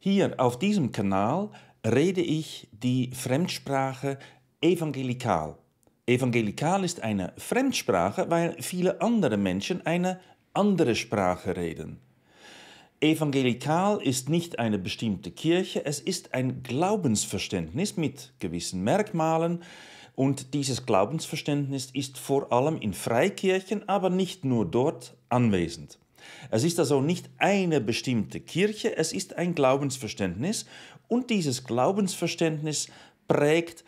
Hier auf diesem Kanal rede ich die Fremdsprache evangelikal. Evangelikal ist eine Fremdsprache, weil viele andere Menschen eine andere Sprache reden. Evangelikal ist nicht eine bestimmte Kirche, es ist ein Glaubensverständnis mit gewissen Merkmalen und dieses Glaubensverständnis ist vor allem in Freikirchen, aber nicht nur dort anwesend. Es ist also nicht eine bestimmte Kirche, es ist ein Glaubensverständnis und dieses Glaubensverständnis prägt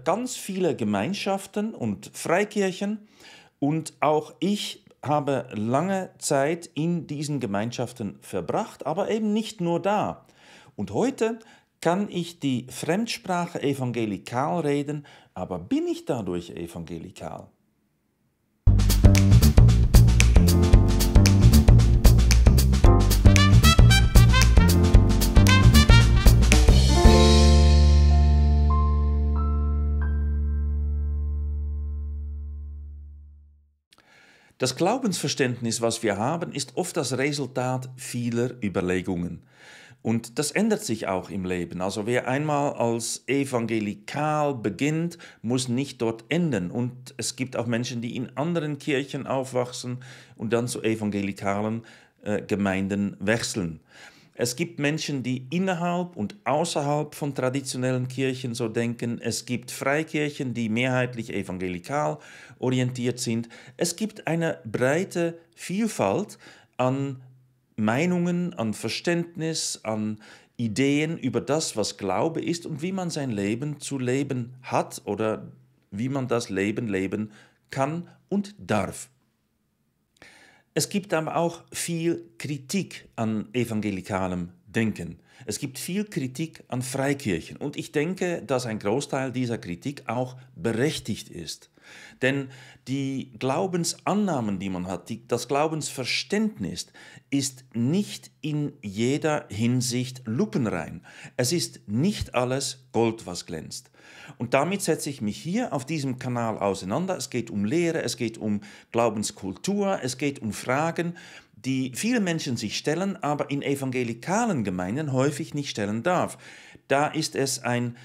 ganz viele Gemeinschaften und Freikirchen und auch ich habe lange Zeit in diesen Gemeinschaften verbracht, aber eben nicht nur da. Und heute kann ich die Fremdsprache evangelikal reden, aber bin ich dadurch evangelikal? Das Glaubensverständnis, was wir haben, ist oft das Resultat vieler Überlegungen. Und das ändert sich auch im Leben. Also wer einmal als evangelikal beginnt, muss nicht dort enden. Und es gibt auch Menschen, die in anderen Kirchen aufwachsen und dann zu evangelikalen Gemeinden wechseln. Es gibt Menschen, die innerhalb und außerhalb von traditionellen Kirchen so denken. Es gibt Freikirchen, die mehrheitlich evangelikal orientiert sind. Es gibt eine breite Vielfalt an Meinungen, an Verständnis, an Ideen über das, was Glaube ist und wie man sein Leben zu leben hat oder wie man das Leben leben kann und darf. Es gibt aber auch viel Kritik an evangelikalem Denken. Es gibt viel Kritik an Freikirchen und ich denke, dass ein Großteil dieser Kritik auch berechtigt ist. Denn die Glaubensannahmen, die man hat, das Glaubensverständnis ist nicht in jeder Hinsicht lupenrein. Es ist nicht alles Gold, was glänzt. Und damit setze ich mich hier auf diesem Kanal auseinander. Es geht um Lehre, es geht um Glaubenskultur, es geht um Fragen, die viele Menschen sich stellen, aber in evangelikalen Gemeinden häufig nicht stellen darf. Da ist es ein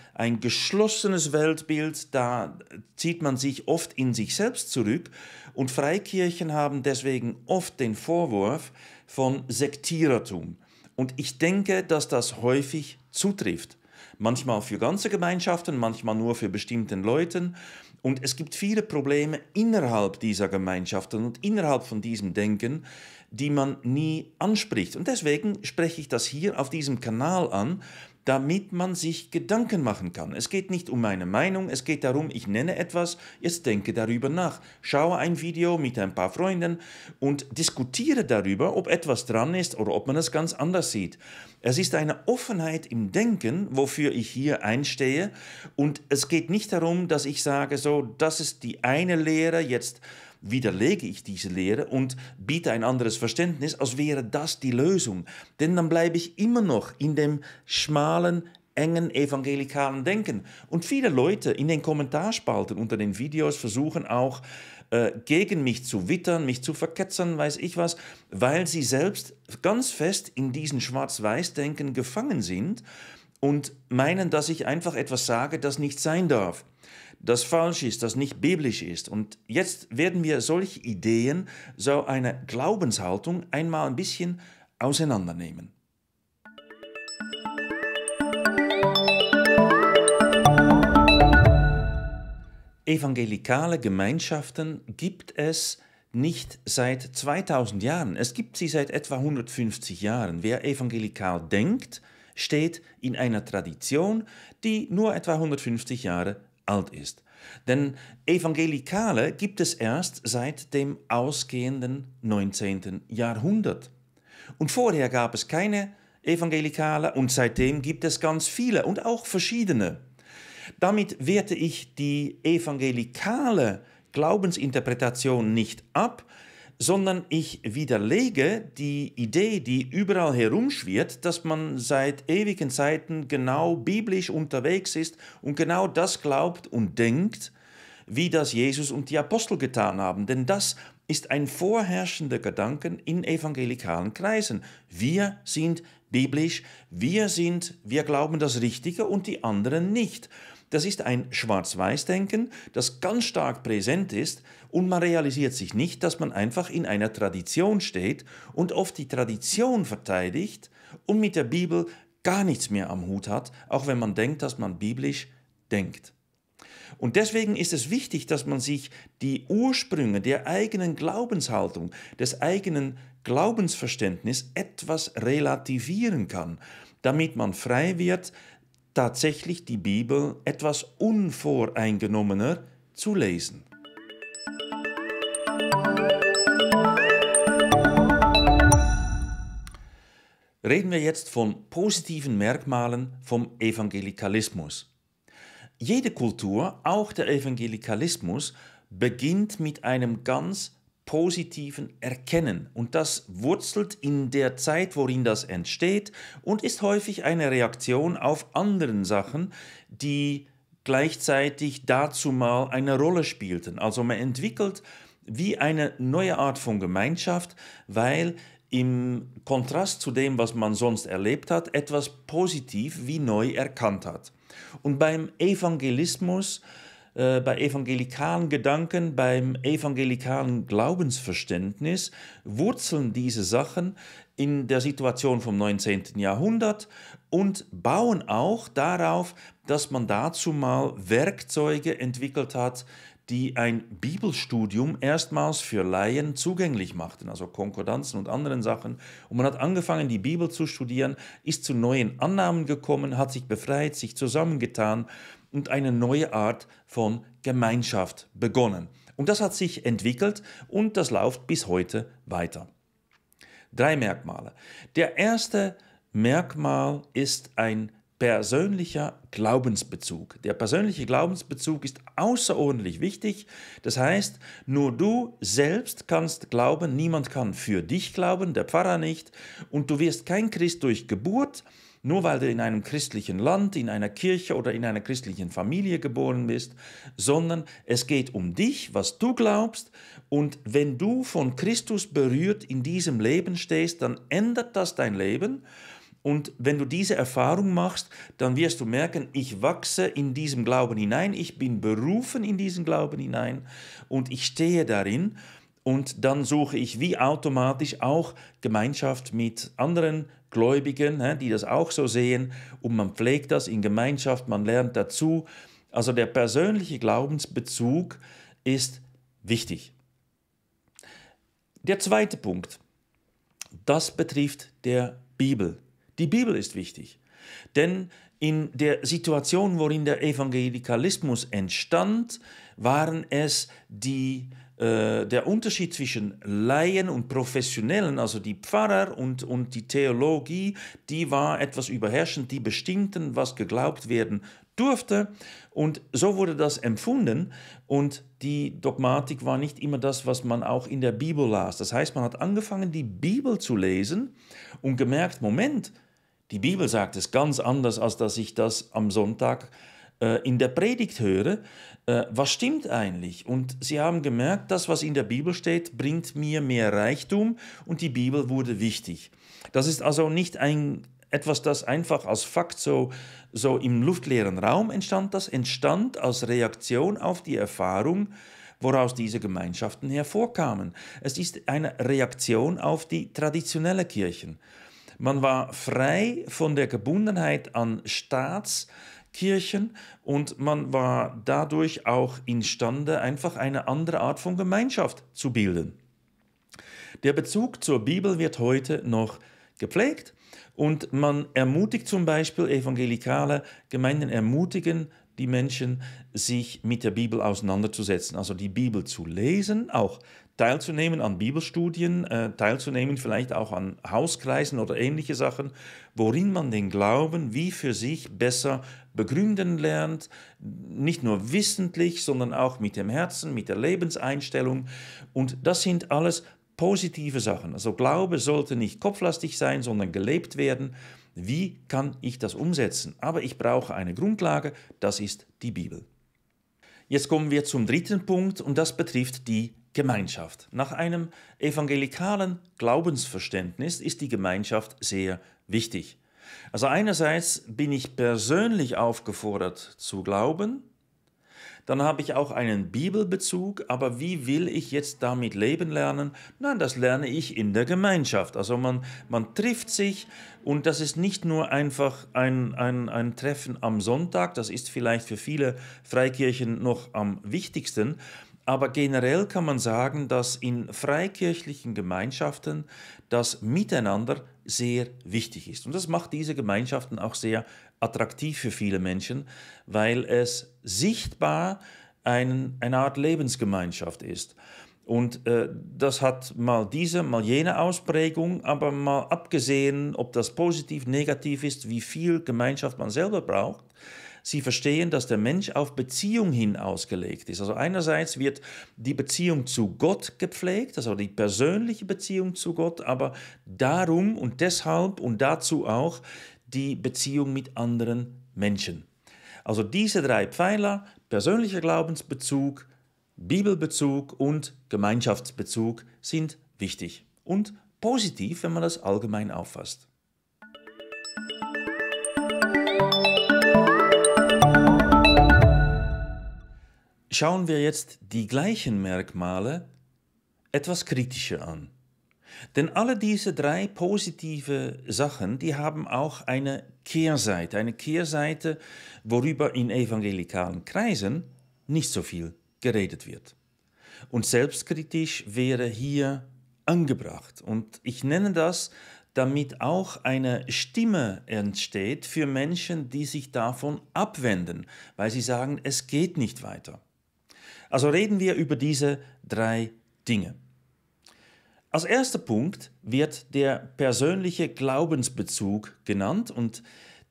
geschlossenes Weltbild, da zieht man sich oft in sich selbst zurück und Freikirchen haben deswegen oft den Vorwurf von Sektierertum. Und ich denke, dass das häufig zutrifft. Manchmal für ganze Gemeinschaften, manchmal nur für bestimmten Leuten. Und es gibt viele Probleme innerhalb dieser Gemeinschaften und innerhalb von diesem Denken, die man nie anspricht. Und deswegen spreche ich das hier auf diesem Kanal an, damit man sich Gedanken machen kann. Es geht nicht um meine Meinung, es geht darum, ich nenne etwas, jetzt denke darüber nach. Schaue ein Video mit ein paar Freunden und diskutiere darüber, ob etwas dran ist oder ob man es ganz anders sieht. Es ist eine Offenheit im Denken, wofür ich hier einstehe. Und es geht nicht darum, dass ich sage, so, das ist die eine Lehre, jetzt widerlege ich diese Lehre und biete ein anderes Verständnis, als wäre das die Lösung. Denn dann bleibe ich immer noch in dem schmalen, engen evangelikalen Denken. Und viele Leute in den Kommentarspalten unter den Videos versuchen auch, gegen mich zu wittern, mich zu verketzern, weiß ich was, weil sie selbst ganz fest in diesen Schwarz-Weiß-Denken gefangen sind und meinen, dass ich einfach etwas sage, das nicht sein darf, das falsch ist, das nicht biblisch ist. Und jetzt werden wir solche Ideen, so eine Glaubenshaltung einmal ein bisschen auseinandernehmen. Evangelikale Gemeinschaften gibt es nicht seit 2000 Jahren. Es gibt sie seit etwa 150 Jahren. Wer evangelikal denkt, steht in einer Tradition, die nur etwa 150 Jahre alt ist. Denn Evangelikale gibt es erst seit dem ausgehenden 19. Jahrhundert. Und vorher gab es keine Evangelikale und seitdem gibt es ganz viele und auch verschiedene. Damit werte ich die evangelikale Glaubensinterpretation nicht ab, sondern ich widerlege die Idee, die überall herumschwirrt, dass man seit ewigen Zeiten genau biblisch unterwegs ist und genau das glaubt und denkt, wie das Jesus und die Apostel getan haben. Denn das ist ein vorherrschender Gedanke in evangelikalen Kreisen. Wir sind biblisch, wir glauben das Richtige und die anderen nicht. Das ist ein Schwarz-Weiß-Denken, das ganz stark präsent ist und man realisiert sich nicht, dass man einfach in einer Tradition steht und oft die Tradition verteidigt und mit der Bibel gar nichts mehr am Hut hat, auch wenn man denkt, dass man biblisch denkt. Und deswegen ist es wichtig, dass man sich die Ursprünge der eigenen Glaubenshaltung, des eigenen Glaubensverständnisses etwas relativieren kann, damit man frei wird, tatsächlich die Bibel etwas unvoreingenommener zu lesen. Reden wir jetzt von positiven Merkmalen vom Evangelikalismus. Jede Kultur, auch der Evangelikalismus, beginnt mit einem ganz positiven Erkennen und das wurzelt in der Zeit, worin das entsteht und ist häufig eine Reaktion auf andere Sachen, die gleichzeitig dazu mal eine Rolle spielten. Also man entwickelt wie eine neue Art von Gemeinschaft, weil im Kontrast zu dem, was man sonst erlebt hat, etwas positiv wie neu erkannt hat. Und beim Evangelismus, bei evangelikalen Gedanken, beim evangelikalen Glaubensverständnis wurzeln diese Sachen in der Situation vom 19. Jahrhundert und bauen auch darauf, dass man dazu mal Werkzeuge entwickelt hat, die ein Bibelstudium erstmals für Laien zugänglich machten, also Konkordanzen und anderen Sachen. Und man hat angefangen, die Bibel zu studieren, ist zu neuen Annahmen gekommen, hat sich befreit, sich zusammengetan und eine neue Art von Gemeinschaft begonnen. Und das hat sich entwickelt und das läuft bis heute weiter. 3 Merkmale. Der erste Merkmal ist ein persönlicher Glaubensbezug. Der persönliche Glaubensbezug ist außerordentlich wichtig. Das heißt, nur du selbst kannst glauben, niemand kann für dich glauben, der Pfarrer nicht. Und du wirst kein Christ durch Geburt, nur weil du in einem christlichen Land, in einer Kirche oder in einer christlichen Familie geboren bist, sondern es geht um dich, was du glaubst. Und wenn du von Christus berührt in diesem Leben stehst, dann ändert das dein Leben. Und wenn du diese Erfahrung machst, dann wirst du merken, ich wachse in diesem Glauben hinein, ich bin berufen in diesen Glauben hinein und ich stehe darin. Und dann suche ich wie automatisch auch Gemeinschaft mit anderen Gläubigen, die das auch so sehen. Und man pflegt das in Gemeinschaft, man lernt dazu. Also der persönliche Glaubensbezug ist wichtig. Der zweite Punkt, das betrifft der Bibel. Die Bibel ist wichtig, denn in der Situation, worin der Evangelikalismus entstand, waren es der Unterschied zwischen Laien und Professionellen, also die Pfarrer und die Theologie, die war etwas überherrschend, die bestimmten, was geglaubt werden durfte. Und so wurde das empfunden und die Dogmatik war nicht immer das, was man auch in der Bibel las. Das heißt, man hat angefangen, die Bibel zu lesen und gemerkt, Moment, die Bibel sagt es ganz anders, als dass ich das am Sonntag in der Predigt höre. Was stimmt eigentlich? Und sie haben gemerkt, das, was in der Bibel steht, bringt mir mehr Reichtum und die Bibel wurde wichtig. Das ist also nicht etwas, das einfach als Fakt so im luftleeren Raum entstand. Das entstand als Reaktion auf die Erfahrung, woraus diese Gemeinschaften hervorkamen. Es ist eine Reaktion auf die traditionellen Kirchen. Man war frei von der Gebundenheit an Staatskirchen und man war dadurch auch imstande, einfach eine andere Art von Gemeinschaft zu bilden. Der Bezug zur Bibel wird heute noch gepflegt und man ermutigt zum Beispiel, evangelikale Gemeinden ermutigen die Menschen, sich mit der Bibel auseinanderzusetzen, also die Bibel zu lesen, auch teilzunehmen an Bibelstudien, teilzunehmen vielleicht auch an Hauskreisen oder ähnliche Sachen, worin man den Glauben wie für sich besser begründen lernt, nicht nur wissentlich, sondern auch mit dem Herzen, mit der Lebenseinstellung. Und das sind alles positive Sachen. Also Glaube sollte nicht kopflastig sein, sondern gelebt werden. Wie kann ich das umsetzen? Aber ich brauche eine Grundlage, das ist die Bibel. Jetzt kommen wir zum dritten Punkt und das betrifft die Gemeinschaft. Nach einem evangelikalen Glaubensverständnis ist die Gemeinschaft sehr wichtig. Also einerseits bin ich persönlich aufgefordert zu glauben, dann habe ich auch einen Bibelbezug, aber wie will ich jetzt damit leben lernen? Nein, das lerne ich in der Gemeinschaft. Also man trifft sich und das ist nicht nur einfach ein Treffen am Sonntag, das ist vielleicht für viele Freikirchen noch am wichtigsten, aber generell kann man sagen, dass in freikirchlichen Gemeinschaften das Miteinander sehr wichtig ist. Und das macht diese Gemeinschaften auch sehr attraktiv für viele Menschen, weil es sichtbar eine Art Lebensgemeinschaft ist. Und das hat mal diese, mal jene Ausprägung, aber mal abgesehen, ob das positiv, negativ ist, wie viel Gemeinschaft man selber braucht, Sie verstehen, dass der Mensch auf Beziehung hin ausgelegt ist. Also einerseits wird die Beziehung zu Gott gepflegt, also die persönliche Beziehung zu Gott, aber darum und deshalb und dazu auch die Beziehung mit anderen Menschen. Also diese drei Pfeiler, persönlicher Glaubensbezug, Bibelbezug und Gemeinschaftsbezug, sind wichtig und positiv, wenn man das allgemein auffasst. Schauen wir jetzt die gleichen Merkmale etwas kritischer an. Denn alle diese drei positive Sachen, die haben auch eine Kehrseite, worüber in evangelikalen Kreisen nicht so viel geredet wird. Und selbstkritisch wäre hier angebracht. Und ich nenne das, damit auch eine Stimme entsteht für Menschen, die sich davon abwenden, weil sie sagen, es geht nicht weiter. Also reden wir über diese drei Dinge. Als erster Punkt wird der persönliche Glaubensbezug genannt und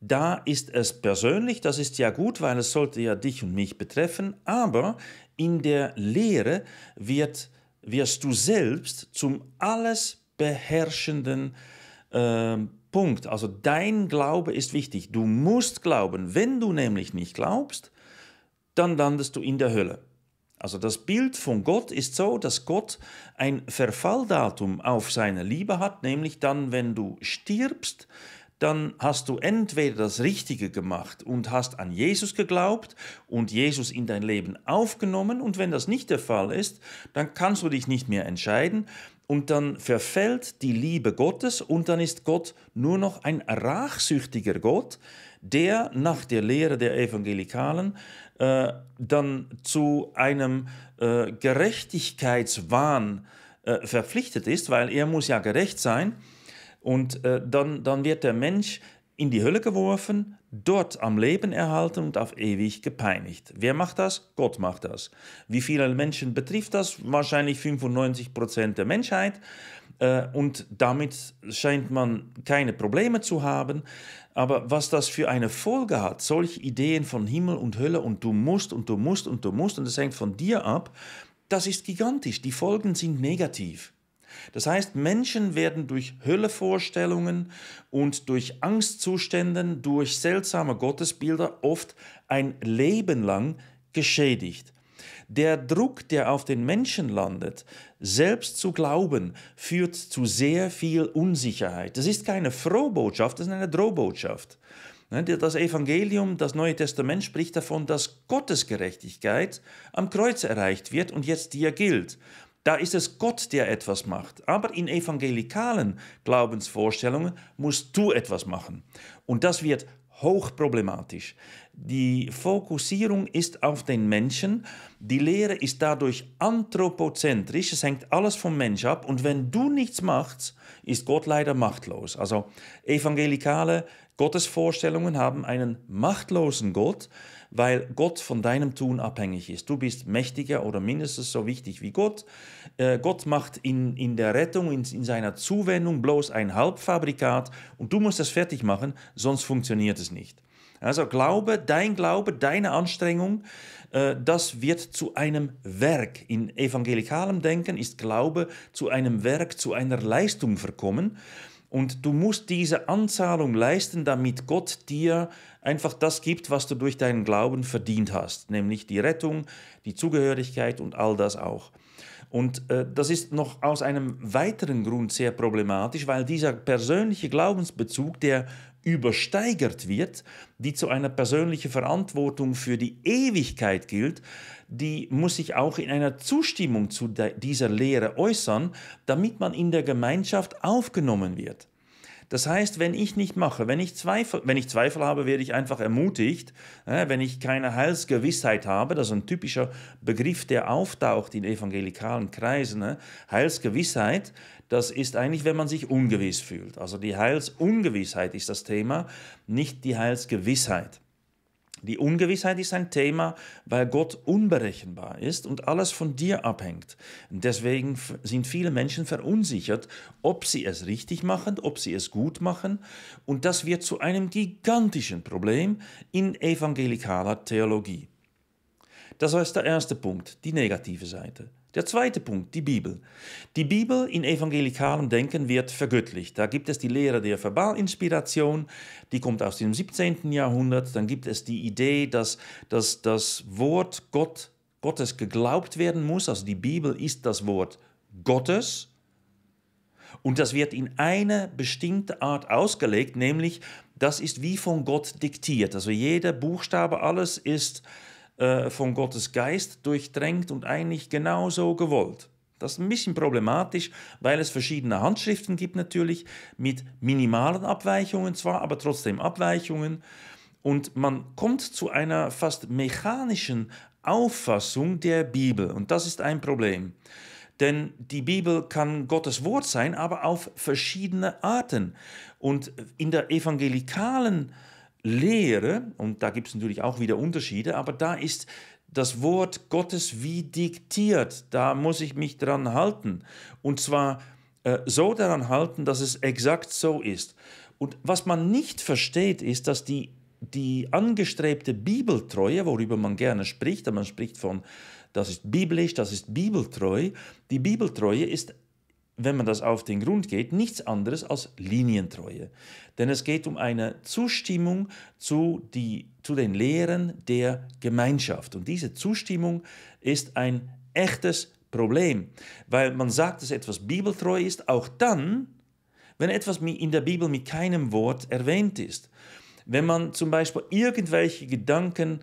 da ist es persönlich, das ist ja gut, weil es sollte ja dich und mich betreffen, aber in der Lehre wirst du selbst zum alles beherrschenden Punkt. Also dein Glaube ist wichtig. Du musst glauben. Wenn du nämlich nicht glaubst, dann landest du in der Hölle. Also das Bild von Gott ist so, dass Gott ein Verfalldatum auf seine Liebe hat, nämlich dann, wenn du stirbst, dann hast du entweder das Richtige gemacht und hast an Jesus geglaubt und Jesus in dein Leben aufgenommen, und wenn das nicht der Fall ist, dann kannst du dich nicht mehr entscheiden und dann verfällt die Liebe Gottes und dann ist Gott nur noch ein rachsüchtiger Gott, der nach der Lehre der Evangelikalen dann zu einem Gerechtigkeitswahn verpflichtet ist, weil er muss ja gerecht sein. Und dann wird der Mensch in die Hölle geworfen, dort am Leben erhalten und auf ewig gepeinigt. Wer macht das? Gott macht das. Wie viele Menschen betrifft das? Wahrscheinlich 95% der Menschheit. Und damit scheint man keine Probleme zu haben. Aber was das für eine Folge hat, solche Ideen von Himmel und Hölle und du musst und du musst und du musst und das hängt von dir ab, das ist gigantisch. Die Folgen sind negativ. Das heißt, Menschen werden durch Höllevorstellungen und durch Angstzustände, durch seltsame Gottesbilder oft ein Leben lang geschädigt. Der Druck, der auf den Menschen landet, selbst zu glauben, führt zu sehr viel Unsicherheit. Das ist keine Frohbotschaft, das ist eine Drohbotschaft. Das Evangelium, das Neue Testament spricht davon, dass Gottes Gerechtigkeit am Kreuz erreicht wird und jetzt dir gilt. Da ist es Gott, der etwas macht. Aber in evangelikalen Glaubensvorstellungen musst du etwas machen. Und das wird hochproblematisch. Die Fokussierung ist auf den Menschen. Die Lehre ist dadurch anthropozentrisch. Es hängt alles vom Mensch ab. Und wenn du nichts machst, ist Gott leider machtlos. Also evangelikale Gottesvorstellungen haben einen machtlosen Gott, weil Gott von deinem Tun abhängig ist. Du bist mächtiger oder mindestens so wichtig wie Gott. Gott macht in der Rettung, in seiner Zuwendung bloß ein Halbfabrikat und du musst es fertig machen, sonst funktioniert es nicht. Also Glaube, deine Anstrengung, das wird zu einem Werk. In evangelikalem Denken ist Glaube zu einem Werk, zu einer Leistung verkommen. Und du musst diese Anzahlung leisten, damit Gott dir einfach das gibt, was du durch deinen Glauben verdient hast, nämlich die Rettung, die Zugehörigkeit und all das auch. Und das ist noch aus einem weiteren Grund sehr problematisch, weil dieser persönliche Glaubensbezug, der übersteigert wird, die zu einer persönlichen Verantwortung für die Ewigkeit gilt, die muss sich auch in einer Zustimmung zu dieser Lehre äußern, damit man in der Gemeinschaft aufgenommen wird. Das heißt, wenn ich nicht mache, wenn ich Zweifel habe, werde ich einfach ermutigt. Wenn ich keine Heilsgewissheit habe, das ist ein typischer Begriff, der auftaucht in evangelikalen Kreisen. Heilsgewissheit, das ist eigentlich, wenn man sich ungewiss fühlt. Also die Heilsungewissheit ist das Thema, nicht die Heilsgewissheit. Die Ungewissheit ist ein Thema, weil Gott unberechenbar ist und alles von dir abhängt. Und deswegen sind viele Menschen verunsichert, ob sie es richtig machen, ob sie es gut machen. Und das wird zu einem gigantischen Problem in evangelikaler Theologie. Das ist der erste Punkt, die negative Seite. Der zweite Punkt, die Bibel. Die Bibel in evangelikalem Denken wird vergöttlicht. Da gibt es die Lehre der Verbalinspiration, die kommt aus dem 17. Jahrhundert. Dann gibt es die Idee, dass das Wort Gottes geglaubt werden muss. Also die Bibel ist das Wort Gottes. Und das wird in eine bestimmte Art ausgelegt, nämlich das ist wie von Gott diktiert. Also jeder Buchstabe, alles ist von Gottes Geist durchdrängt und eigentlich genauso gewollt. Das ist ein bisschen problematisch, weil es verschiedene Handschriften gibt natürlich, mit minimalen Abweichungen zwar, aber trotzdem Abweichungen. Und man kommt zu einer fast mechanischen Auffassung der Bibel. Und das ist ein Problem. Denn die Bibel kann Gottes Wort sein, aber auf verschiedene Arten. Und in der evangelikalen Lehre, und da gibt es natürlich auch wieder Unterschiede, aber da ist das Wort Gottes wie diktiert. Da muss ich mich dran halten. Und zwar so daran halten, dass es exakt so ist. Und was man nicht versteht, ist, dass die angestrebte Bibeltreue, worüber man gerne spricht, man spricht von, das ist biblisch, das ist bibeltreu. Die Bibeltreue ist, wenn man das auf den Grund geht, nichts anderes als Linientreue. Denn es geht um eine Zustimmung zu den Lehren der Gemeinschaft. Und diese Zustimmung ist ein echtes Problem, weil man sagt, dass etwas bibeltreu ist, auch dann, wenn etwas in der Bibel mit keinem Wort erwähnt ist. Wenn man zum Beispiel irgendwelche Gedanken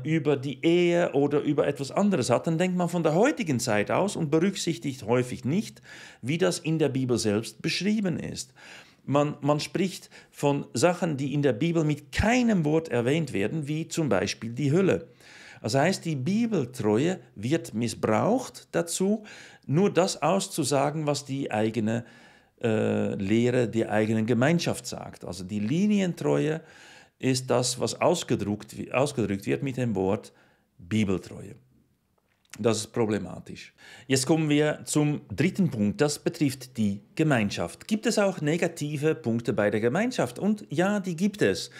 über die Ehe oder über etwas anderes hat, dann denkt man von der heutigen Zeit aus und berücksichtigt häufig nicht, wie das in der Bibel selbst beschrieben ist. Man spricht von Sachen, die in der Bibel mit keinem Wort erwähnt werden, wie zum Beispiel die Hölle. Das heißt, die Bibeltreue wird missbraucht dazu, nur das auszusagen, was die eigene Lehre der eigenen Gemeinschaft sagt. Also die Linientreue ist das, was ausgedrückt wird mit dem Wort Bibeltreue. Das ist problematisch. Jetzt kommen wir zum dritten Punkt, das betrifft die Gemeinschaft. Gibt es auch negative Punkte bei der Gemeinschaft? Und ja, die gibt es.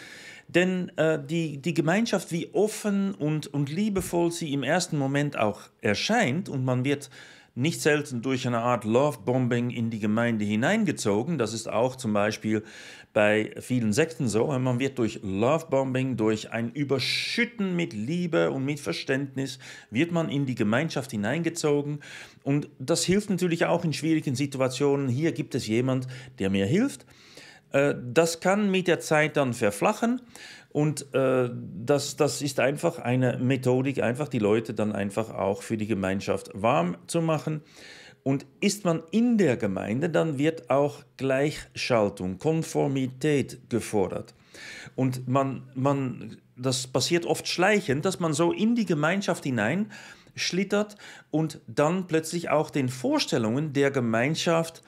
Denn die Gemeinschaft, wie offen und liebevoll sie im ersten Moment auch erscheint, und man wird nicht selten durch eine Art Lovebombing in die Gemeinde hineingezogen. Das ist auch zum Beispiel bei vielen Sekten so. Man wird durch Lovebombing, durch ein Überschütten mit Liebe und mit Verständnis, wird man in die Gemeinschaft hineingezogen. Und das hilft natürlich auch in schwierigen Situationen. Hier gibt es jemand, der mir hilft. Das kann mit der Zeit dann verflachen. Und das ist einfach eine Methodik, einfach die Leute dann einfach auch für die Gemeinschaft warm zu machen. Und ist man in der Gemeinde, dann wird auch Gleichschaltung, Konformität gefordert. Und das passiert oft schleichend, dass man so in die Gemeinschaft hineinschlittert und dann plötzlich auch den Vorstellungen der Gemeinschaft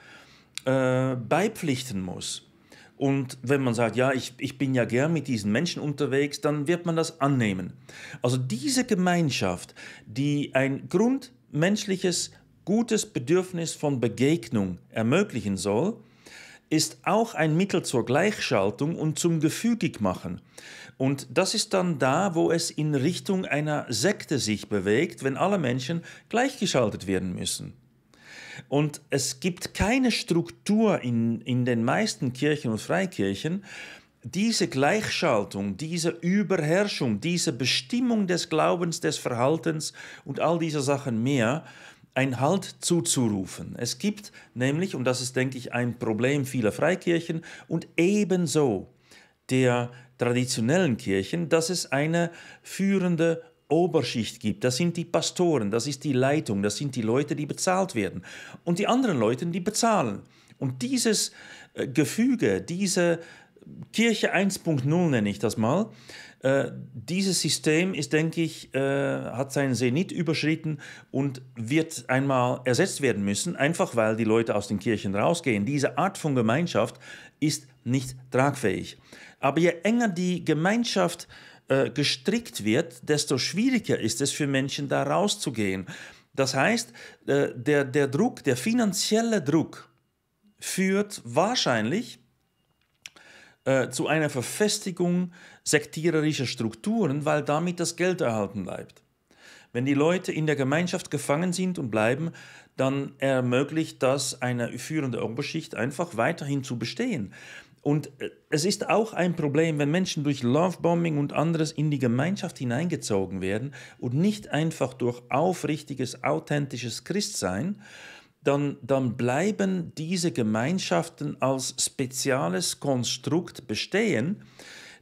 beipflichten muss. Und wenn man sagt, ja, ich bin ja gern mit diesen Menschen unterwegs, dann wird man das annehmen. Also diese Gemeinschaft, die ein grundmenschliches, gutes Bedürfnis von Begegnung ermöglichen soll, ist auch ein Mittel zur Gleichschaltung und zum Gefügigmachen. Und das ist dann da, wo es in Richtung einer Sekte sich bewegt, wenn alle Menschen gleichgeschaltet werden müssen. Und es gibt keine Struktur in den meisten Kirchen und Freikirchen, diese Gleichschaltung, diese Überherrschung, diese Bestimmung des Glaubens, des Verhaltens und all diese Sachen mehr ein Halt zuzurufen. Es gibt nämlich, und das ist, denke ich, ein Problem vieler Freikirchen und ebenso der traditionellen Kirchen, dass es eine führende Oberschicht gibt. Das sind die Pastoren, das ist die Leitung, das sind die Leute, die bezahlt werden. Und die anderen Leute, die bezahlen. Und dieses Gefüge, diese Kirche 1.0 nenne ich das mal, dieses System ist, denke ich, hat seinen Zenit überschritten und wird einmal ersetzt werden müssen, einfach weil die Leute aus den Kirchen rausgehen. Diese Art von Gemeinschaft ist nicht tragfähig. Aber je enger die Gemeinschaft gestrickt wird, desto schwieriger ist es für Menschen, da rauszugehen. Das heißt, der Druck, der finanzielle Druck führt wahrscheinlich zu einer Verfestigung sektiererischer Strukturen, weil damit das Geld erhalten bleibt. Wenn die Leute in der Gemeinschaft gefangen sind und bleiben, dann ermöglicht das eine führende Oberschicht einfach weiterhin zu bestehen. Und es ist auch ein Problem, wenn Menschen durch Lovebombing und anderes in die Gemeinschaft hineingezogen werden und nicht einfach durch aufrichtiges, authentisches Christsein, dann bleiben diese Gemeinschaften als spezielles Konstrukt bestehen,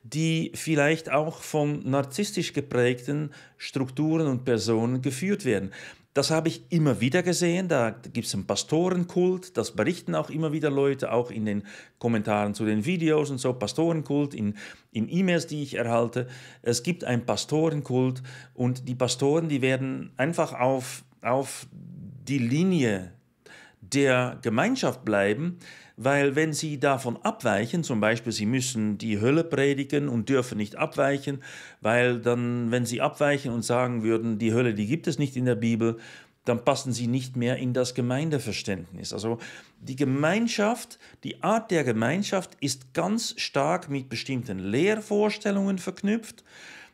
die vielleicht auch von narzisstisch geprägten Strukturen und Personen geführt werden. Das habe ich immer wieder gesehen, da gibt es einen Pastorenkult, das berichten auch immer wieder Leute, auch in den Kommentaren zu den Videos und so, Pastorenkult, in E-Mails, die ich erhalte. Es gibt einen Pastorenkult und die Pastoren, die werden einfach auf die Linie der Gemeinschaft bleiben, weil wenn sie davon abweichen, zum Beispiel sie müssen die Hölle predigen und dürfen nicht abweichen, weil dann, wenn sie abweichen und sagen würden, die Hölle, die gibt es nicht in der Bibel, dann passen sie nicht mehr in das Gemeindeverständnis. Also die Gemeinschaft, die Art der Gemeinschaft ist ganz stark mit bestimmten Lehrvorstellungen verknüpft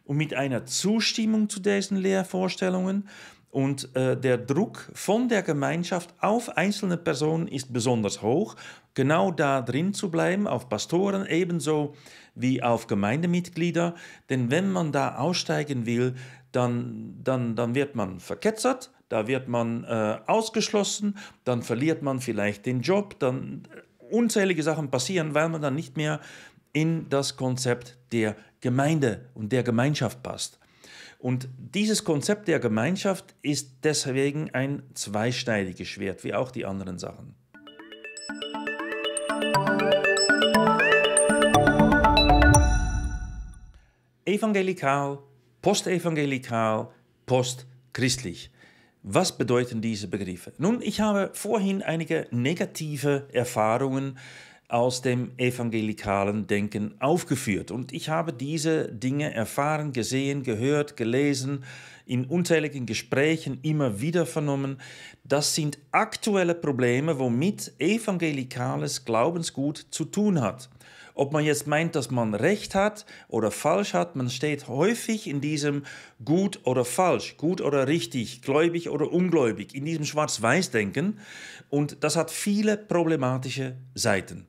und mit einer Zustimmung zu diesen Lehrvorstellungen. Und der Druck von der Gemeinschaft auf einzelne Personen ist besonders hoch, genau da drin zu bleiben, auf Pastoren ebenso wie auf Gemeindemitglieder. Denn wenn man da aussteigen will, dann wird man verketzert, da wird man ausgeschlossen, dann verliert man vielleicht den Job, dann unzählige Sachen passieren, weil man dann nicht mehr in das Konzept der Gemeinde und der Gemeinschaft passt. Und dieses Konzept der Gemeinschaft ist deswegen ein zweischneidiges Schwert, wie auch die anderen Sachen. Evangelikal, postevangelikal, postchristlich. Was bedeuten diese Begriffe? Nun, ich habe vorhin einige negative Erfahrungen aus dem evangelikalen Denken aufgeführt. Und ich habe diese Dinge erfahren, gesehen, gehört, gelesen, in unzähligen Gesprächen immer wieder vernommen. Das sind aktuelle Probleme, womit evangelikales Glaubensgut zu tun hat. Ob man jetzt meint, dass man Recht hat oder falsch hat, man steht häufig in diesem gut oder falsch, gut oder richtig, gläubig oder ungläubig, in diesem Schwarz-Weiß-Denken. Und das hat viele problematische Seiten.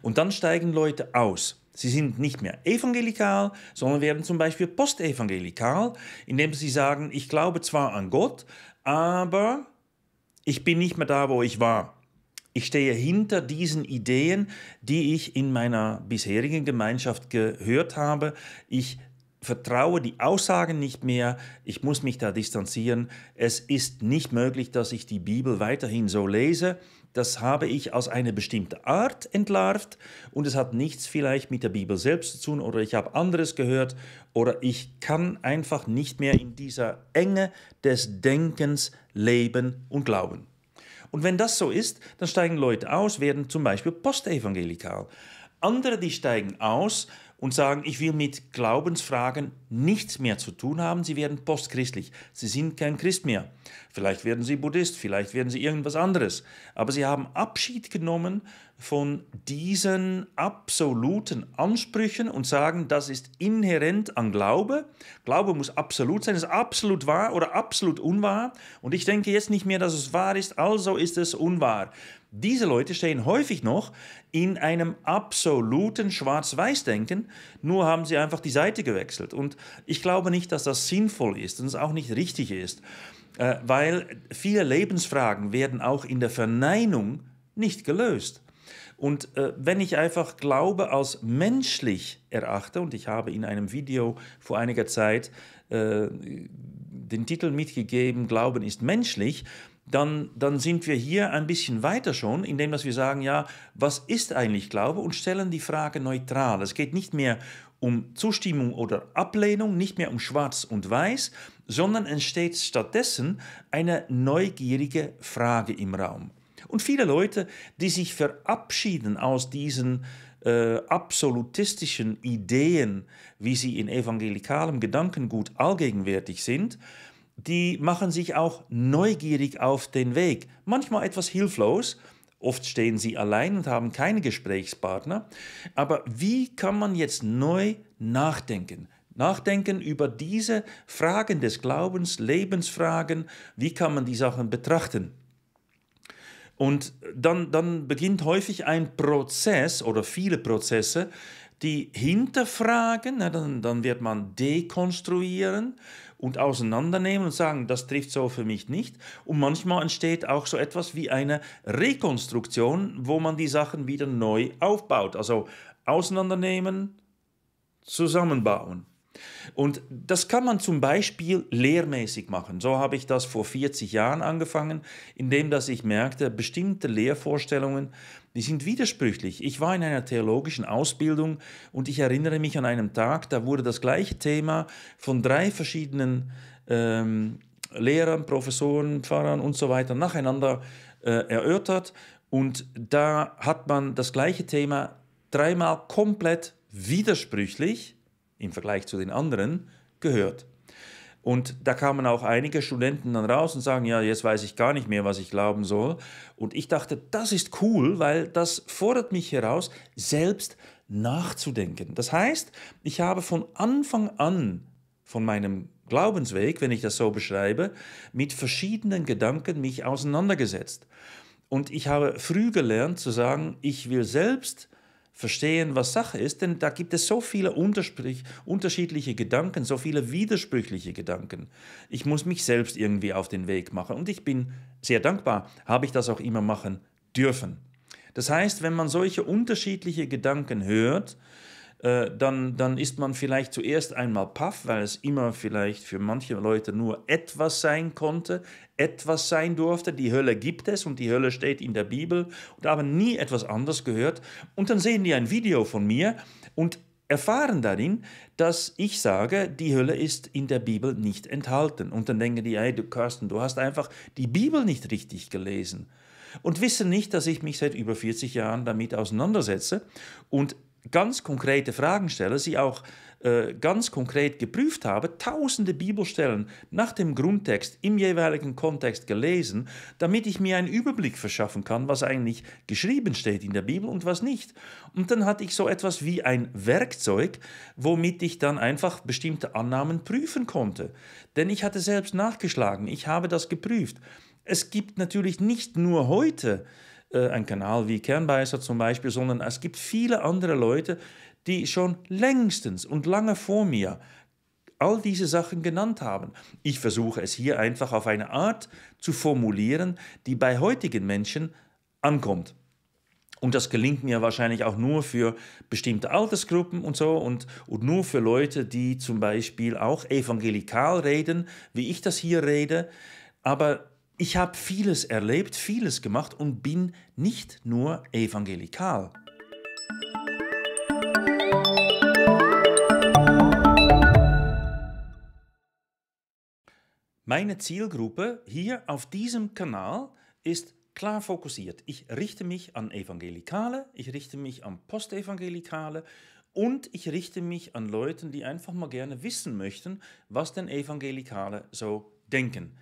Und dann steigen Leute aus. Sie sind nicht mehr evangelikal, sondern werden zum Beispiel postevangelikal, indem sie sagen, ich glaube zwar an Gott, aber ich bin nicht mehr da, wo ich war. Ich stehe hinter diesen Ideen, die ich in meiner bisherigen Gemeinschaft gehört habe. Ich vertraue die Aussagen nicht mehr, ich muss mich da distanzieren. Es ist nicht möglich, dass ich die Bibel weiterhin so lese. Das habe ich aus einer bestimmten Art entlarvt und es hat nichts vielleicht mit der Bibel selbst zu tun oder ich habe anderes gehört oder ich kann einfach nicht mehr in dieser Enge des Denkens leben und glauben. Und wenn das so ist, dann steigen Leute aus, werden zum Beispiel postevangelikal. Andere, die steigen aus und sagen, ich will mit Glaubensfragen nichts mehr zu tun haben, sie werden postchristlich. Sie sind kein Christ mehr. Vielleicht werden sie Buddhist, vielleicht werden sie irgendwas anderes. Aber sie haben Abschied genommen von diesen absoluten Ansprüchen und sagen, das ist inhärent an Glaube. Glaube muss absolut sein, ist absolut wahr oder absolut unwahr. Und ich denke jetzt nicht mehr, dass es wahr ist, also ist es unwahr. Diese Leute stehen häufig noch in einem absoluten Schwarz-Weiß-Denken, nur haben sie einfach die Seite gewechselt. Und ich glaube nicht, dass das sinnvoll ist und es auch nicht richtig ist, weil viele Lebensfragen werden auch in der Verneinung nicht gelöst. Und wenn ich einfach Glaube als menschlich erachte, und ich habe in einem Video vor einiger Zeit den Titel mitgegeben, Glauben ist menschlich, dann sind wir hier ein bisschen weiter schon, indem dass wir sagen, ja, was ist eigentlich Glaube und stellen die Frage neutral. Es geht nicht mehr um Zustimmung oder Ablehnung, nicht mehr um Schwarz und Weiß, sondern entsteht stattdessen eine neugierige Frage im Raum. Und viele Leute, die sich verabschieden aus diesen absolutistischen Ideen, wie sie in evangelikalem Gedankengut allgegenwärtig sind, die machen sich auch neugierig auf den Weg. Manchmal etwas hilflos, oft stehen sie allein und haben keine Gesprächspartner. Aber wie kann man jetzt neu nachdenken? Nachdenken über diese Fragen des Glaubens, Lebensfragen, wie kann man die Sachen betrachten? Und dann beginnt häufig ein Prozess oder viele Prozesse, die hinterfragen, dann wird man dekonstruieren und auseinandernehmen und sagen, das trifft so für mich nicht. Und manchmal entsteht auch so etwas wie eine Rekonstruktion, wo man die Sachen wieder neu aufbaut. Also auseinandernehmen, zusammenbauen. Und das kann man zum Beispiel lehrmäßig machen. So habe ich das vor 40 Jahren angefangen, indem dass ich merkte, bestimmte Lehrvorstellungen, die sind widersprüchlich. Ich war in einer theologischen Ausbildung und ich erinnere mich an einen Tag, da wurde das gleiche Thema von 3 verschiedenen Lehrern, Professoren, Pfarrern und so weiter nacheinander erörtert. Und da hat man das gleiche Thema 3-mal komplett widersprüchlich im Vergleich zu den anderen gehört. Und da kamen auch einige Studenten dann raus und sagen, ja, jetzt weiß ich gar nicht mehr, was ich glauben soll. Und ich dachte, das ist cool, weil das fordert mich heraus, selbst nachzudenken. Das heißt, ich habe von Anfang an von meinem Glaubensweg, wenn ich das so beschreibe, mit verschiedenen Gedanken mich auseinandergesetzt. Und ich habe früh gelernt zu sagen, ich will selbst verstehen, was Sache ist, denn da gibt es so viele unterschiedliche Gedanken, so viele widersprüchliche Gedanken. Ich muss mich selbst irgendwie auf den Weg machen und ich bin sehr dankbar, habe ich das auch immer machen dürfen. Das heißt, wenn man solche unterschiedliche Gedanken hört, dann ist man vielleicht zuerst einmal paff, weil es immer vielleicht für manche Leute nur etwas sein konnte, etwas sein durfte. Die Hölle gibt es und die Hölle steht in der Bibel und haben nie etwas anderes gehört. Und dann sehen die ein Video von mir und erfahren darin, dass ich sage, die Hölle ist in der Bibel nicht enthalten. Und dann denken die, hey, du Carsten, du hast einfach die Bibel nicht richtig gelesen. Und wissen nicht, dass ich mich seit über 40 Jahren damit auseinandersetze und ganz konkrete Fragen stelle, sie auch ganz konkret geprüft habe, tausende Bibelstellen nach dem Grundtext im jeweiligen Kontext gelesen, damit ich mir einen Überblick verschaffen kann, was eigentlich geschrieben steht in der Bibel und was nicht. Und dann hatte ich so etwas wie ein Werkzeug, womit ich dann einfach bestimmte Annahmen prüfen konnte. Denn ich hatte selbst nachgeschlagen, ich habe das geprüft. Es gibt natürlich nicht nur heute ein Kanal wie Kernbeißer zum Beispiel, sondern es gibt viele andere Leute, die schon längstens und lange vor mir all diese Sachen genannt haben. Ich versuche es hier einfach auf eine Art zu formulieren, die bei heutigen Menschen ankommt. Und das gelingt mir wahrscheinlich auch nur für bestimmte Altersgruppen und so und nur für Leute, die zum Beispiel auch evangelikal reden, wie ich das hier rede. Aber ich habe vieles erlebt, vieles gemacht und bin nicht nur evangelikal. Meine Zielgruppe hier auf diesem Kanal ist klar fokussiert. Ich richte mich an Evangelikale, ich richte mich an Postevangelikale und ich richte mich an Leute, die einfach mal gerne wissen möchten, was denn Evangelikale so denken.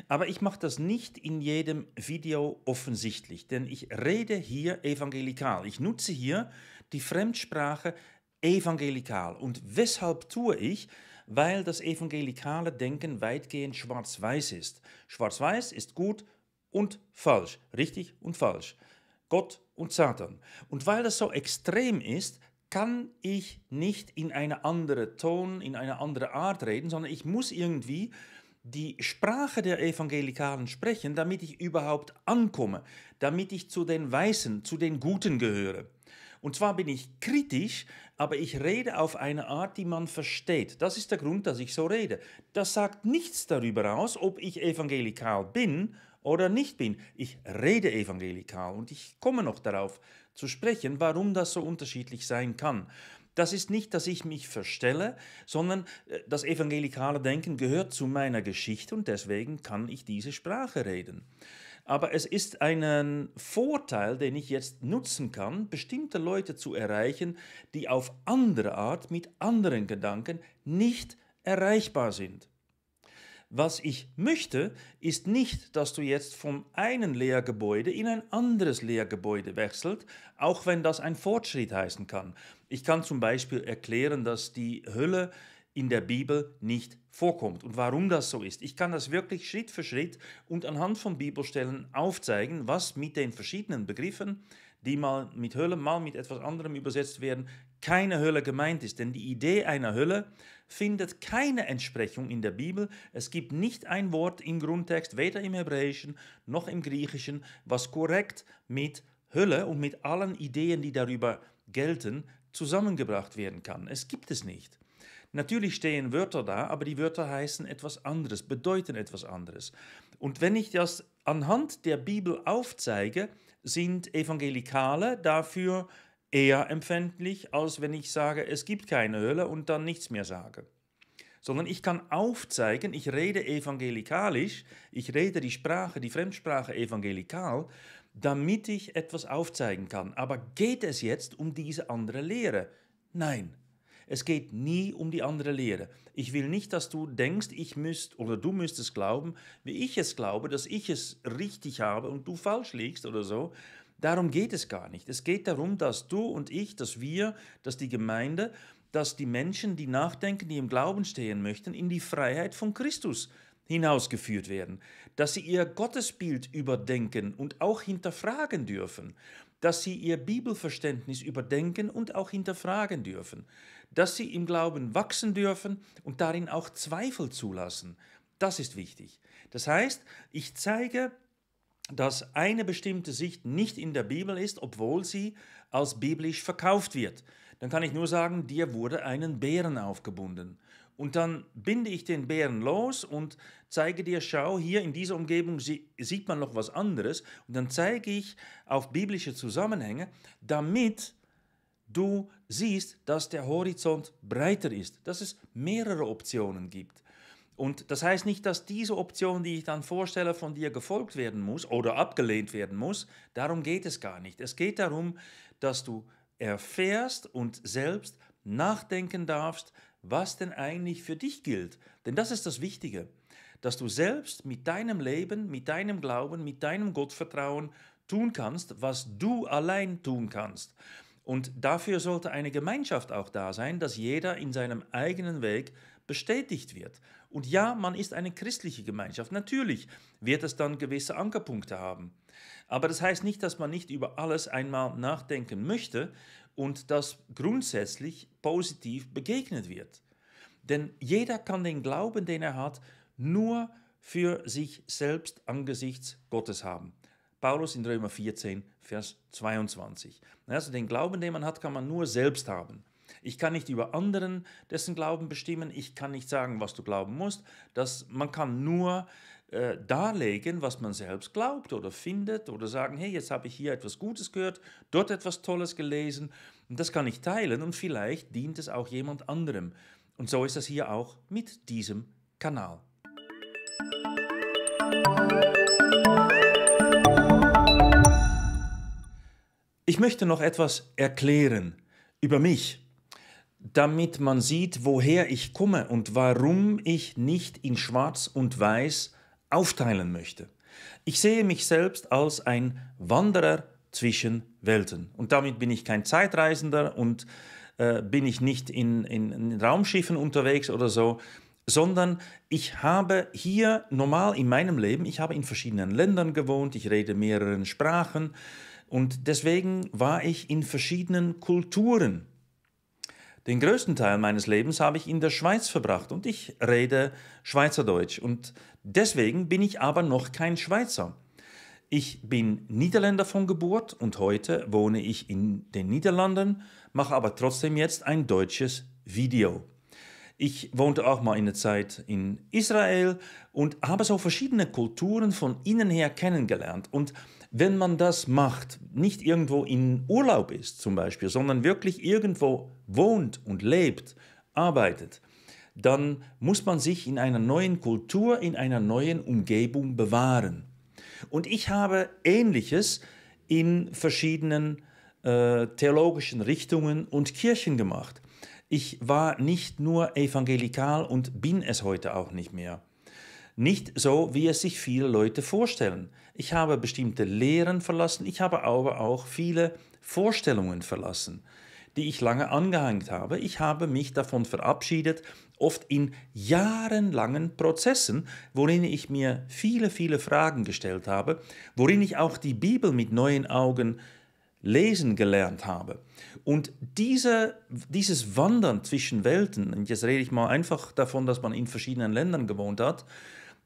Aber ich mache das nicht in jedem Video offensichtlich, denn ich rede hier evangelikal. Ich nutze hier die Fremdsprache evangelikal. Und weshalb tue ich? Weil das evangelikale Denken weitgehend schwarz-weiß ist. Schwarz-weiß ist gut und falsch, richtig und falsch, Gott und Satan. Und weil das so extrem ist, kann ich nicht in eine andere Ton, in eine andere Art reden, sondern ich muss irgendwie die Sprache der Evangelikalen sprechen, damit ich überhaupt ankomme, damit ich zu den Weißen, zu den Guten gehöre. Und zwar bin ich kritisch, aber ich rede auf eine Art, die man versteht. Das ist der Grund, dass ich so rede. Das sagt nichts darüber aus, ob ich evangelikal bin oder nicht bin. Ich rede evangelikal und ich komme noch darauf zu sprechen, warum das so unterschiedlich sein kann. Das ist nicht, dass ich mich verstelle, sondern das evangelikale Denken gehört zu meiner Geschichte und deswegen kann ich diese Sprache reden. Aber es ist ein Vorteil, den ich jetzt nutzen kann, bestimmte Leute zu erreichen, die auf andere Art mit anderen Gedanken nicht erreichbar sind. Was ich möchte, ist nicht, dass du jetzt vom einen Lehrgebäude in ein anderes Lehrgebäude wechselt, auch wenn das ein Fortschritt heißen kann. Ich kann zum Beispiel erklären, dass die Hölle in der Bibel nicht vorkommt und warum das so ist. Ich kann das wirklich Schritt für Schritt und anhand von Bibelstellen aufzeigen, was mit den verschiedenen Begriffen, die mal mit Hölle, mal mit etwas anderem übersetzt werden, keine Hölle gemeint ist. Denn die Idee einer Hölle findet keine Entsprechung in der Bibel. Es gibt nicht ein Wort im Grundtext, weder im Hebräischen noch im Griechischen, was korrekt mit Hölle und mit allen Ideen, die darüber gelten, zusammengebracht werden kann. Es gibt es nicht. Natürlich stehen Wörter da, aber die Wörter heißen etwas anderes, bedeuten etwas anderes. Und wenn ich das anhand der Bibel aufzeige, sind Evangelikale dafür eher empfänglich, als wenn ich sage, es gibt keine Hölle und dann nichts mehr sage. Sondern ich kann aufzeigen, ich rede evangelikalisch, ich rede die Sprache, die Fremdsprache evangelikal, damit ich etwas aufzeigen kann. Aber geht es jetzt um diese andere Lehre? Nein. Es geht nie um die andere Lehre. Ich will nicht, dass du denkst, du müsstest glauben, wie ich es glaube, dass ich es richtig habe und du falsch liegst oder so. Darum geht es gar nicht. Es geht darum, dass du und ich, dass wir, dass die Gemeinde, dass die Menschen, die nachdenken, die im Glauben stehen möchten, in die Freiheit von Christus hinausgeführt werden, dass sie ihr Gottesbild überdenken und auch hinterfragen dürfen, dass sie ihr Bibelverständnis überdenken und auch hinterfragen dürfen, dass sie im Glauben wachsen dürfen und darin auch Zweifel zulassen. Das ist wichtig. Das heißt, ich zeige, dass eine bestimmte Sicht nicht in der Bibel ist, obwohl sie als biblisch verkauft wird. Dann kann ich nur sagen, dir wurde einen Bären aufgebunden. Und dann binde ich den Bären los und zeige dir, schau, hier in dieser Umgebung sieht man noch was anderes. Und dann zeige ich auf biblische Zusammenhänge, damit du siehst, dass der Horizont breiter ist, dass es mehrere Optionen gibt. Und das heißt nicht, dass diese Option, die ich dann vorstelle, von dir gefolgt werden muss oder abgelehnt werden muss. Darum geht es gar nicht. Es geht darum, dass du erfährst und selbst nachdenken darfst, was denn eigentlich für dich gilt. Denn das ist das Wichtige, dass du selbst mit deinem Leben, mit deinem Glauben, mit deinem Gottvertrauen tun kannst, was du allein tun kannst. Und dafür sollte eine Gemeinschaft auch da sein, dass jeder in seinem eigenen Weg bestätigt wird. Und ja, man ist eine christliche Gemeinschaft. Natürlich wird es dann gewisse Ankerpunkte haben. Aber das heißt nicht, dass man nicht über alles einmal nachdenken möchte und das grundsätzlich positiv begegnet wird. Denn jeder kann den Glauben, den er hat, nur für sich selbst angesichts Gottes haben. Paulus in Römer 14, Vers 22. Also den Glauben, den man hat, kann man nur selbst haben. Ich kann nicht über anderen dessen Glauben bestimmen, ich kann nicht sagen, was du glauben musst. Man kann nur darlegen, was man selbst glaubt oder findet oder sagen, hey, jetzt habe ich hier etwas Gutes gehört, dort etwas Tolles gelesen und das kann ich teilen und vielleicht dient es auch jemand anderem. Und so ist das hier auch mit diesem Kanal. Ich möchte noch etwas erklären über mich. damit man sieht, woher ich komme und warum ich nicht in Schwarz und Weiß aufteilen möchte. Ich sehe mich selbst als ein Wanderer zwischen Welten. Und damit bin ich kein Zeitreisender und bin ich nicht in Raumschiffen unterwegs oder so, sondern ich habe hier normal in meinem Leben, ich habe in verschiedenen Ländern gewohnt, ich rede mehrere Sprachen und deswegen war ich in verschiedenen Kulturen. Den größten Teil meines Lebens habe ich in der Schweiz verbracht und ich rede Schweizerdeutsch und deswegen bin ich aber noch kein Schweizer. Ich bin Niederländer von Geburt und heute wohne ich in den Niederlanden, mache aber trotzdem jetzt ein deutsches Video. Ich wohnte auch mal eine Zeit in Israel und habe so verschiedene Kulturen von innen her kennengelernt. Und wenn man das macht, nicht irgendwo in Urlaub ist zum Beispiel, sondern wirklich irgendwo wohnt und lebt, arbeitet, dann muss man sich in einer neuen Kultur, in einer neuen Umgebung bewahren. Und ich habe Ähnliches in verschiedenen theologischen Richtungen und Kirchen gemacht. Ich war nicht nur evangelikal und bin es heute auch nicht mehr. Nicht so, wie es sich viele Leute vorstellen. Ich habe bestimmte Lehren verlassen, ich habe aber auch viele Vorstellungen verlassen, die ich lange angehängt habe. Ich habe mich davon verabschiedet, oft in jahrelangen Prozessen, worin ich mir viele, viele Fragen gestellt habe, worin ich auch die Bibel mit neuen Augen lesen gelernt habe. Und dieses Wandern zwischen Welten, und jetzt rede ich mal einfach davon, dass man in verschiedenen Ländern gewohnt hat,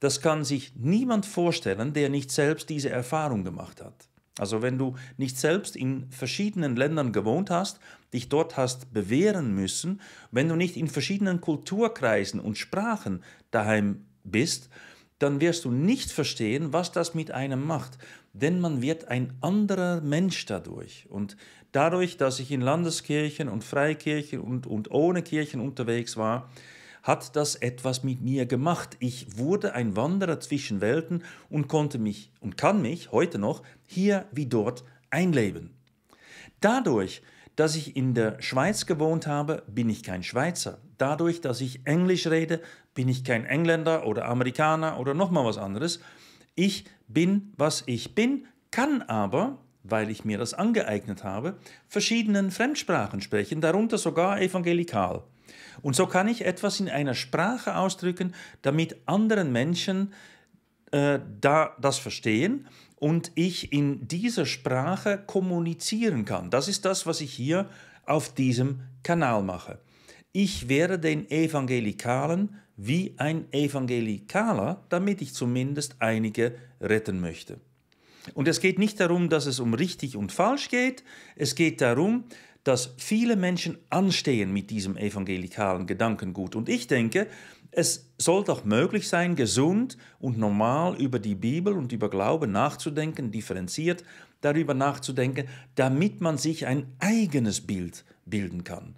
das kann sich niemand vorstellen, der nicht selbst diese Erfahrung gemacht hat. Also wenn du nicht selbst in verschiedenen Ländern gewohnt hast, dich dort hast bewähren müssen, wenn du nicht in verschiedenen Kulturkreisen und Sprachen daheim bist, dann wirst du nicht verstehen, was das mit einem macht. Denn man wird ein anderer Mensch dadurch. Und dadurch, dass ich in Landeskirchen und Freikirchen und ohne Kirchen unterwegs war, hat das etwas mit mir gemacht. Ich wurde ein Wanderer zwischen Welten und konnte mich und kann mich heute noch hier wie dort einleben. Dadurch, dass ich in der Schweiz gewohnt habe, bin ich kein Schweizer. Dadurch, dass ich Englisch rede, bin ich kein Engländer oder Amerikaner oder nochmal was anderes. Ich bin, was ich bin, kann aber, weil ich mir das angeeignet habe, verschiedenen Fremdsprachen sprechen, darunter sogar evangelikal. Und so kann ich etwas in einer Sprache ausdrücken, damit anderen Menschen das verstehen und ich in dieser Sprache kommunizieren kann. Das ist das, was ich hier auf diesem Kanal mache. Ich werde den Evangelikalen wie ein Evangelikaler, damit ich zumindest einige retten möchte. Und es geht nicht darum, dass es um richtig und falsch geht, es geht darum, dass viele Menschen anstehen mit diesem evangelikalen Gedankengut. Und ich denke, es soll doch möglich sein, gesund und normal über die Bibel und über Glauben nachzudenken, differenziert darüber nachzudenken, damit man sich ein eigenes Bild bilden kann.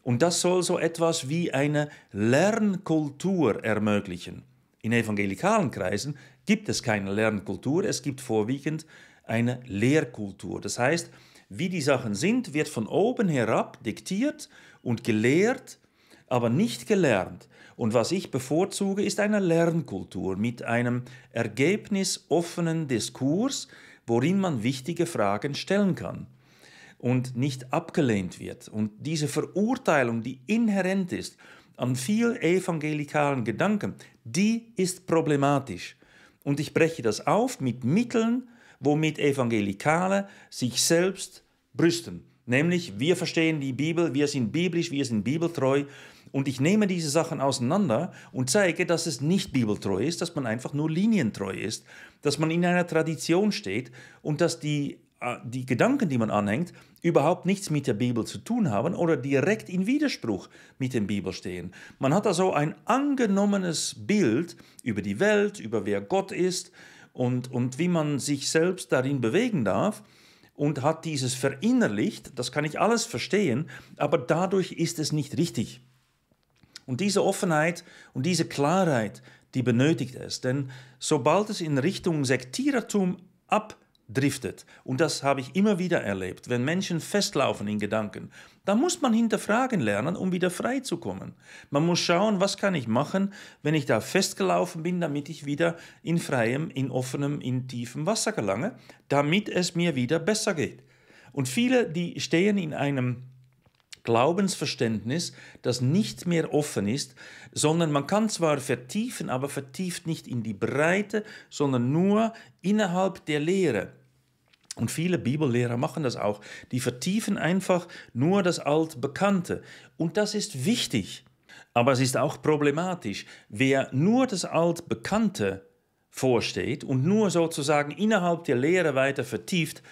Und das soll so etwas wie eine Lernkultur ermöglichen. In evangelikalen Kreisen gibt es keine Lernkultur, es gibt vorwiegend eine Lehrkultur. Das heißt, wie die Sachen sind, wird von oben herab diktiert und gelehrt, aber nicht gelernt. Und was ich bevorzuge, ist eine Lernkultur mit einem ergebnisoffenen Diskurs, worin man wichtige Fragen stellen kann und nicht abgelehnt wird. Und diese Verurteilung, die inhärent ist an viel evangelikalen Gedanken, die ist problematisch. Und ich breche das auf mit Mitteln, womit Evangelikale sich selbst brüsten. Nämlich, wir verstehen die Bibel, wir sind biblisch, wir sind bibeltreu. Und ich nehme diese Sachen auseinander und zeige, dass es nicht bibeltreu ist, dass man einfach nur linientreu ist, dass man in einer Tradition steht und dass die Gedanken, die man anhängt, überhaupt nichts mit der Bibel zu tun haben oder direkt in Widerspruch mit der Bibel stehen. Man hat also ein angenommenes Bild über die Welt, über wer Gott ist und wie man sich selbst darin bewegen darf und hat dieses verinnerlicht, das kann ich alles verstehen, aber dadurch ist es nicht richtig. Und diese Offenheit und diese Klarheit, die benötigt es, denn sobald es in Richtung Sektierertum abdriftet, und das habe ich immer wieder erlebt, wenn Menschen festlaufen in Gedanken, dann muss man hinterfragen lernen, um wieder frei zu kommen. Man muss schauen, was kann ich machen, wenn ich da festgelaufen bin, damit ich wieder in freiem, in offenem, in tiefem Wasser gelange, damit es mir wieder besser geht. Und viele, die stehen in einem Glaubensverständnis, das nicht mehr offen ist, sondern man kann zwar vertiefen, aber vertieft nicht in die Breite, sondern nur innerhalb der Lehre. Und viele Bibellehrer machen das auch. Die vertiefen einfach nur das Altbekannte. Und das ist wichtig. Aber es ist auch problematisch. Wer nur das Altbekannte vorsteht und nur sozusagen innerhalb der Lehre weiter vertieft,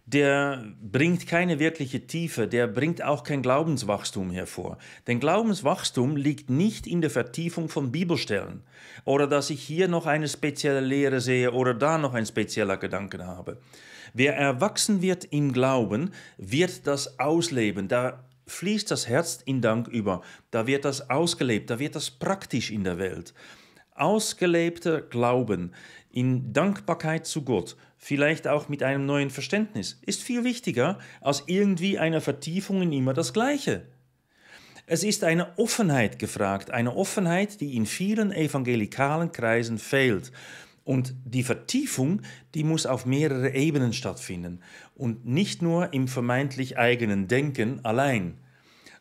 der bringt keine wirkliche Tiefe, der bringt auch kein Glaubenswachstum hervor. Denn Glaubenswachstum liegt nicht in der Vertiefung von Bibelstellen oder dass ich hier noch eine spezielle Lehre sehe oder da noch ein spezieller Gedanke habe. Wer erwachsen wird im Glauben, wird das ausleben. Da fließt das Herz in Dank über, da wird das ausgelebt, da wird das praktisch in der Welt. Ausgelebter Glauben in Dankbarkeit zu Gott, vielleicht auch mit einem neuen Verständnis, ist viel wichtiger als irgendwie eine Vertiefung in immer das Gleiche. Es ist eine Offenheit gefragt, eine Offenheit, die in vielen evangelikalen Kreisen fehlt. Und die Vertiefung, die muss auf mehrere Ebenen stattfinden und nicht nur im vermeintlich eigenen Denken allein.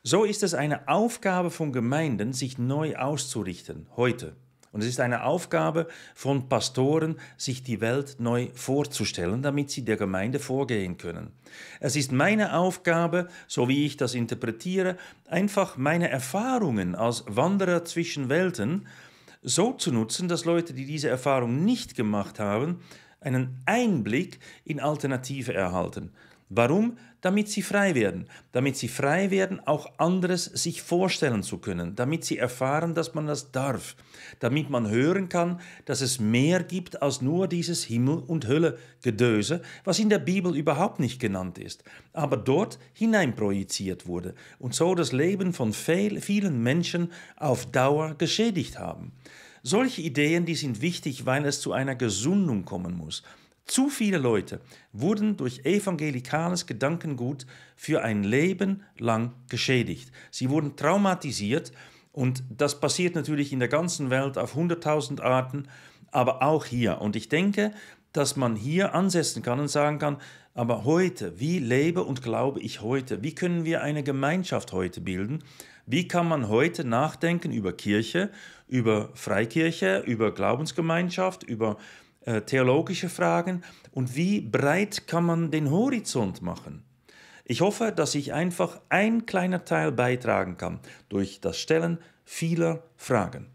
So ist es eine Aufgabe von Gemeinden, sich neu auszurichten, heute. Und es ist eine Aufgabe von Pastoren, sich die Welt neu vorzustellen, damit sie der Gemeinde vorgehen können. Es ist meine Aufgabe, so wie ich das interpretiere, einfach meine Erfahrungen als Wanderer zwischen Welten so zu nutzen, dass Leute, die diese Erfahrung nicht gemacht haben, einen Einblick in Alternative erhalten. Warum? Damit sie frei werden. Damit sie frei werden, auch anderes sich vorstellen zu können. Damit sie erfahren, dass man das darf. Damit man hören kann, dass es mehr gibt als nur dieses Himmel- und Hölle-Gedöse, was in der Bibel überhaupt nicht genannt ist, aber dort hineinprojiziert wurde und so das Leben von vielen Menschen auf Dauer geschädigt haben. Solche Ideen, die sind wichtig, weil es zu einer Gesundung kommen muss. Zu viele Leute wurden durch evangelikales Gedankengut für ein Leben lang geschädigt. Sie wurden traumatisiert und das passiert natürlich in der ganzen Welt auf 100.000 Arten, aber auch hier. Und ich denke, dass man hier ansetzen kann und sagen kann, aber heute, wie lebe und glaube ich heute? Wie können wir eine Gemeinschaft heute bilden? Wie kann man heute nachdenken über Kirche, über Freikirche, über Glaubensgemeinschaft, über theologische Fragen und wie breit kann man den Horizont machen? Ich hoffe, dass ich einfach ein kleiner Teil beitragen kann durch das Stellen vieler Fragen.